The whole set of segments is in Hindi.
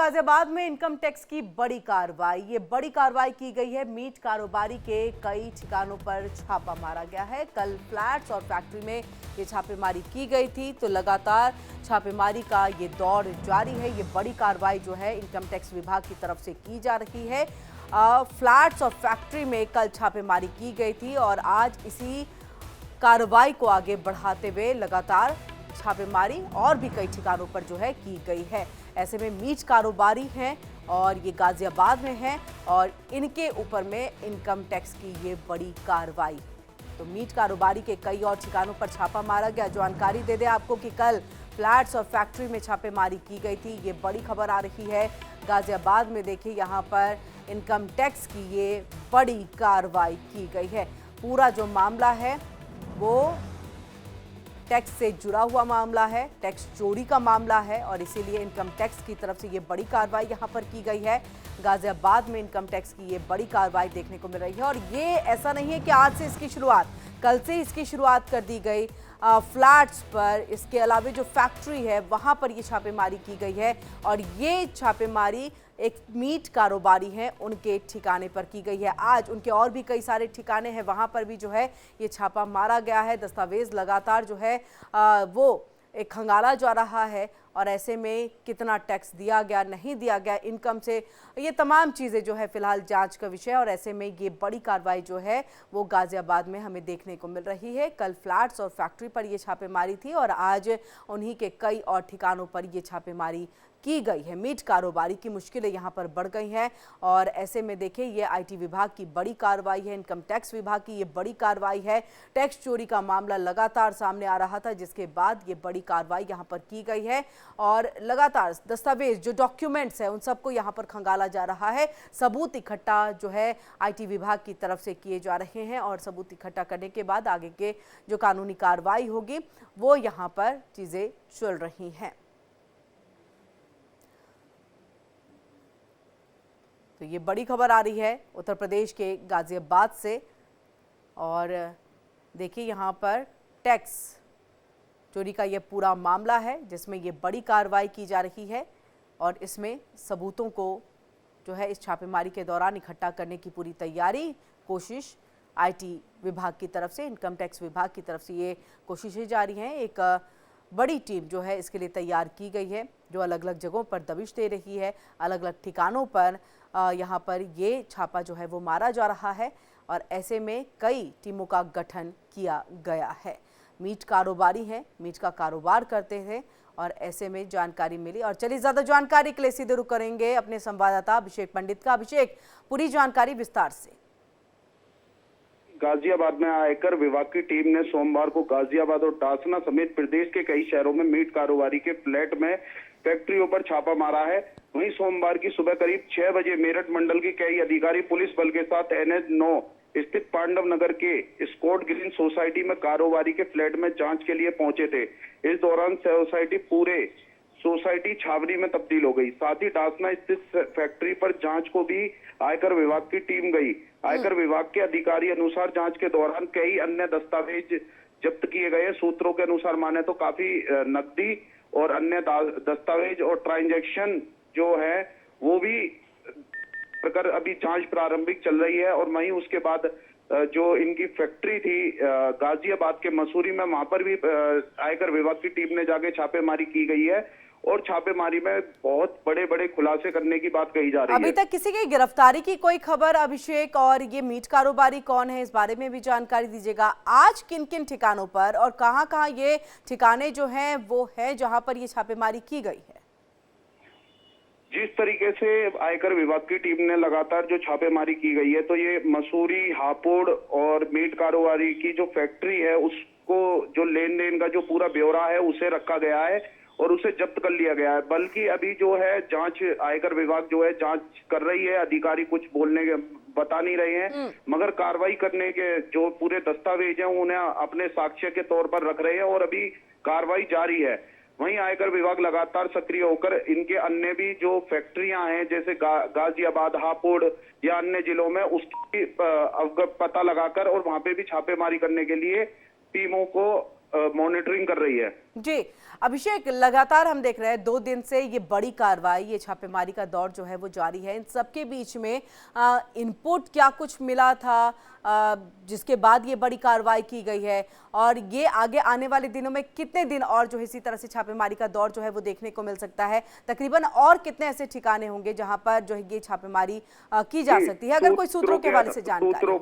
गाजियाबाद में इनकम टैक्स की बड़ी कार्रवाई। ये बड़ी कार्रवाई की गई है। मीट कारोबारी के कई ठिकानों पर छापा मारा गया है। कल फ्लैट्स और फैक्ट्री में ये छापेमारी की गई थी, तो लगातार छापेमारी का ये दौर जारी है। ये बड़ी कार्रवाई जो है इनकम टैक्स विभाग की तरफ से की जा रही है। फ्लैट्स और फैक्ट्री में कल छापेमारी की गई थी और आज इसी कार्रवाई को आगे बढ़ाते हुए लगातार छापेमारी और भी कई ठिकानों पर जो है की गई है। ऐसे में मीट कारोबारी हैं और ये गाजियाबाद में हैं और इनके ऊपर में इनकम टैक्स की ये बड़ी कार्रवाई। तो मीट कारोबारी के कई और ठिकानों पर छापा मारा गया। जानकारी दे दें आपको कि कल फ्लैट्स और फैक्ट्री में छापेमारी की गई थी। ये बड़ी खबर आ रही है गाजियाबाद में। देखिए यहाँ पर इनकम टैक्स की ये बड़ी कार्रवाई की गई है। पूरा जो मामला है वो टैक्स से जुड़ा हुआ मामला है, टैक्स चोरी का मामला है और इसीलिए इनकम टैक्स की तरफ से ये बड़ी कार्रवाई यहाँ पर की गई है। गाजियाबाद में इनकम टैक्स की ये बड़ी कार्रवाई देखने को मिल रही है और ये ऐसा नहीं है कि आज से इसकी शुरुआत, कल से इसकी शुरुआत कर दी गई। फ्लैट्स पर, इसके अलावा जो फैक्ट्री है वहाँ पर ये छापेमारी की गई है और ये छापेमारी एक मीट कारोबारी हैं उनके ठिकाने पर की गई है। आज उनके और भी कई सारे ठिकाने हैं, वहाँ पर भी जो है ये छापा मारा गया है। दस्तावेज लगातार जो है वो एक खंगाला जा रहा है और ऐसे में कितना टैक्स दिया गया, नहीं दिया गया इनकम से, ये तमाम चीज़ें जो है फिलहाल जांच का विषय है और ऐसे में ये बड़ी कार्रवाई जो है वो गाजियाबाद में हमें देखने को मिल रही है। कल फ्लैट्स और फैक्ट्री पर ये छापेमारी थी और आज उन्हीं के कई और ठिकानों पर ये छापेमारी की गई है। मीट कारोबारी की मुश्किलें यहाँ पर बढ़ गई हैं और ऐसे में देखिए ये आईटी विभाग की बड़ी कार्रवाई है, इनकम टैक्स विभाग की ये बड़ी कार्रवाई है। टैक्स चोरी का मामला लगातार सामने आ रहा था जिसके बाद ये बड़ी कार्रवाई यहाँ पर की गई है और लगातार दस्तावेज जो डॉक्यूमेंट्स है उन सबको यहाँ पर खंगाला जा रहा है। सबूत इकट्ठा जो है आईटी विभाग की तरफ से किए जा रहे हैं और सबूत इकट्ठा करने के बाद आगे के जो कानूनी कार्रवाई होगी वो यहाँ पर चीज़ें चल रही हैं। तो ये बड़ी खबर आ रही है उत्तर प्रदेश के गाजियाबाद से और देखिए यहाँ पर टैक्स चोरी का ये पूरा मामला है जिसमें ये बड़ी कार्रवाई की जा रही है और इसमें सबूतों को जो है इस छापेमारी के दौरान इकट्ठा करने की पूरी तैयारी, कोशिश आईटी विभाग की तरफ से, इनकम टैक्स विभाग की तरफ से ये कोशिशें जारी हैं। एक बड़ी टीम जो है इसके लिए तैयार की गई है जो अलग अलग जगहों पर दबिश दे रही है। अलग अलग ठिकानों पर यहाँ पर ये छापा जो है वो मारा जा रहा है और ऐसे में कई टीमों का गठन किया गया है। मीट कारोबारी हैं, मीट का कारोबार करते थे और ऐसे में जानकारी मिली। और चलिए ज़्यादा जानकारी के लिए सीधे रुख करेंगे अपने संवाददाता अभिषेक पंडित का। अभिषेक, पूरी जानकारी विस्तार से। गाजियाबाद में आयकर विभाग की टीम ने सोमवार को गाजियाबाद और डासना समेत प्रदेश के कई शहरों में मीट कारोबारी के फ्लैट में फैक्ट्रियों पर छापा मारा है। वहीं सोमवार की सुबह करीब 6 बजे मेरठ मंडल के कई अधिकारी पुलिस बल के साथ NH 9 स्थित पांडव नगर के स्कॉट ग्रीन सोसाइटी में कारोबारी के फ्लैट में जांच के लिए पहुंचे थे। इस दौरान सोसाइटी छावनी में तब्दील हो गई। साथ ही डासना स्थित फैक्ट्री पर जांच को भी आयकर विभाग की टीम गई। आयकर विभाग के अधिकारी अनुसार जांच के दौरान कई अन्य दस्तावेज जब्त किए गए। सूत्रों के अनुसार माने तो काफी नकदी और अन्य दस्तावेज और ट्रांजैक्शन जो है वो भी प्रकार अभी जांच प्रारंभिक चल रही है। और वहीं उसके बाद जो इनकी फैक्ट्री थी गाजियाबाद के मसूरी में, वहां पर भी आयकर विभाग की टीम ने जाके छापेमारी की गई है और छापेमारी में बहुत बड़े बड़े खुलासे करने की बात कही जा रही है। अभी तक किसी की गिरफ्तारी की कोई खबर अभिषेक, और ये मीट कारोबारी कौन है इस बारे में भी जानकारी दीजिएगा। आज किन किन ठिकानों पर और कहां-कहां ये ठिकाने जो हैं वो है जहां पर ये छापेमारी की गई है? जिस तरीके से आयकर विभाग की टीम ने लगातार जो छापेमारी की गई है, तो ये मसूरी, हापुड़ और मीट कारोबारी की जो फैक्ट्री है उसको जो लेन देन का जो पूरा ब्यौरा है उसे रखा गया है और उसे जब्त कर लिया गया है। बल्कि अभी जो है जांच, आयकर विभाग जो है जांच कर रही है। अधिकारी कुछ बोलने के बता नहीं रहे हैं, मगर कार्रवाई करने के जो पूरे दस्तावेज हैं उन्हें अपने साक्ष्य के तौर पर रख रहे हैं और अभी कार्रवाई जारी है। वहीं आयकर विभाग लगातार सक्रिय होकर इनके अन्य भी जो फैक्ट्रियां हैं जैसे गाजियाबाद, हापुड़ या अन्य जिलों में उसकी पता लगाकर और वहां पे भी छापेमारी करने के लिए टीमों को मॉनिटरिंग कर रही है। जी अभिषेक, लगातार हम देख रहे हैं 2 दिन से ये बड़ी कार्रवाई, ये छापेमारी का दौर जो है वो जारी है। इन सबके बीच में इनपुट क्या कुछ मिला था जिसके बाद ये बड़ी कार्रवाई की गई है, और ये आगे आने वाले दिनों में कितने दिन और जो है इसी तरह से छापेमारी का दौर जो है वो देखने को मिल सकता है? तकरीबन और कितने ऐसे ठिकाने होंगे जहां पर जो है ये छापेमारी की जा सकती है, अगर कोई सूत्रों के हवाले से जानकारी हो?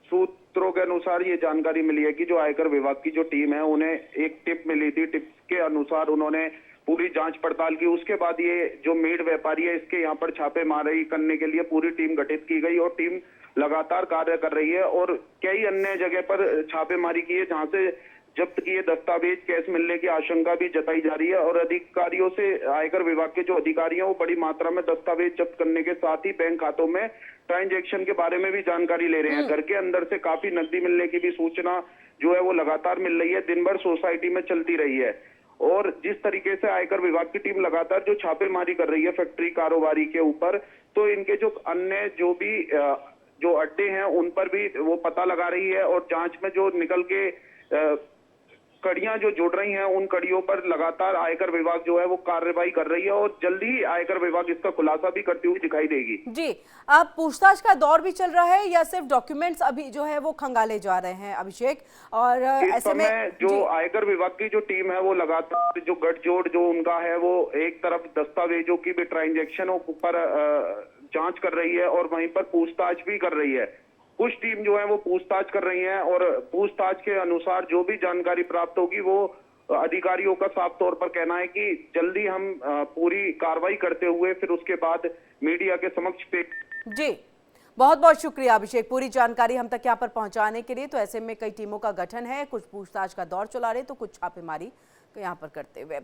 सूत्रों के अनुसार ये जानकारी मिली है कि जो आयकर विभाग की जो टीम है, उन्हें एक टिप मिली थी। टिप के अनुसार उन्होंने पूरी जांच पड़ताल की। उसके बाद ये जो मीट व्यापारी है, इसके यहाँ पर छापेमारी करने के लिए पूरी टीम गठित की गई और टीम लगातार कार्य कर रही है और कई अन्य जगह पर छापेमारी की है जहां से जब्त किए दस्तावेज, कैश मिलने की आशंका भी जताई जा रही है। और अधिकारियों से, आयकर विभाग के जो अधिकारी हैं, वो बड़ी मात्रा में दस्तावेज जब्त करने के साथ ही बैंक खातों में ट्रांजैक्शन के बारे में भी जानकारी ले रहे हैं। घर के अंदर से काफी नकदी मिलने की भी सूचना जो है वो लगातार मिल रही है, दिन भर सोसाइटी में चलती रही है। और जिस तरीके से आयकर विभाग की टीम लगातार जो छापेमारी कर रही है फैक्ट्री कारोबारी के ऊपर, तो इनके जो अन्य जो भी जो अड्डे हैं उन पर भी वो पता लगा रही है और जांच में जो निकल के कड़ियां जो जुड़ रही हैं, उन कड़ियों पर लगातार आयकर विभाग जो है वो कार्रवाई कर रही है और जल्दी ही आयकर विभाग इसका खुलासा भी करती हुई दिखाई देगी। जी, अब पूछताछ का दौर भी चल रहा है या सिर्फ डॉक्यूमेंट्स अभी जो है वो खंगाले जा रहे हैं अभिषेक? और ऐसे में जो आयकर विभाग की जो टीम है वो लगातार जो गठजोड़ जो उनका है, वो एक तरफ दस्तावेजों की भी ट्रांजैक्शनों पर जांच कर रही है और वहीं पर पूछताछ भी कर रही है। कुछ टीम जो है वो पूछताछ कर रही है और पूछताछ के अनुसार जो भी जानकारी प्राप्त होगी, वो अधिकारियों का साफ तौर पर कहना है कि जल्दी हम पूरी कार्रवाई करते हुए फिर उसके बाद मीडिया के समक्ष पेश। जी, बहुत बहुत शुक्रिया अभिषेक, पूरी जानकारी हम तक यहाँ पर पहुंचाने के लिए। तो ऐसे में कई टीमों का गठन है, कुछ पूछताछ का दौर चला रहे तो कुछ छापेमारी यहाँ पर करते हुए।